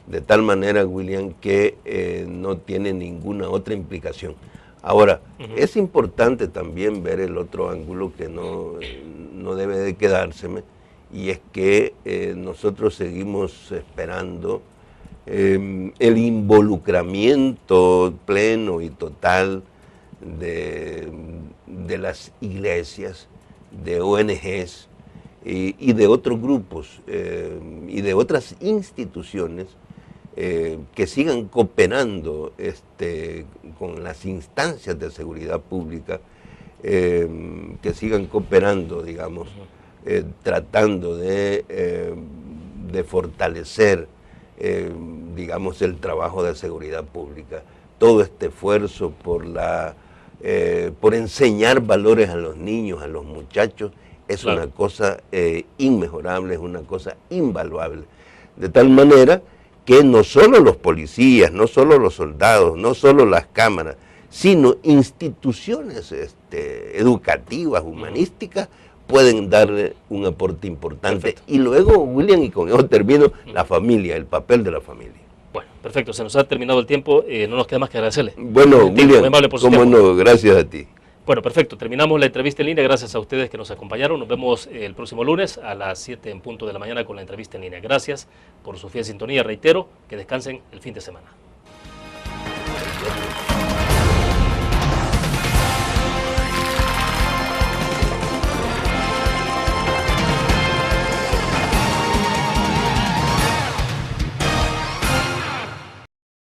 De tal manera, William, que no tiene ninguna otra implicación. Ahora, es importante también ver el otro ángulo que no debe de quedárseme, y es que nosotros seguimos esperando el involucramiento pleno y total de las iglesias, de ONGs y de otros grupos y de otras instituciones que sigan cooperando con las instancias de seguridad pública, que sigan cooperando, digamos, tratando de fortalecer, digamos, el trabajo de seguridad pública. Todo este esfuerzo por enseñar valores a los niños, a los muchachos, es una cosa inmejorable, es una cosa invaluable. De tal manera que no solo los policías, no solo los soldados, no solo las cámaras, sino instituciones educativas, humanísticas, pueden darle un aporte importante. Perfecto. Y luego, William, y con eso termino, la familia, el papel de la familia. Bueno, perfecto, se nos ha terminado el tiempo, no nos queda más que agradecerle. Bueno, William, cómo no, gracias a ti. Bueno, perfecto, terminamos la entrevista en línea, gracias a ustedes que nos acompañaron, nos vemos el próximo lunes a las 7 en punto de la mañana con la entrevista en línea. Gracias por su fiel sintonía, reitero, que descansen el fin de semana.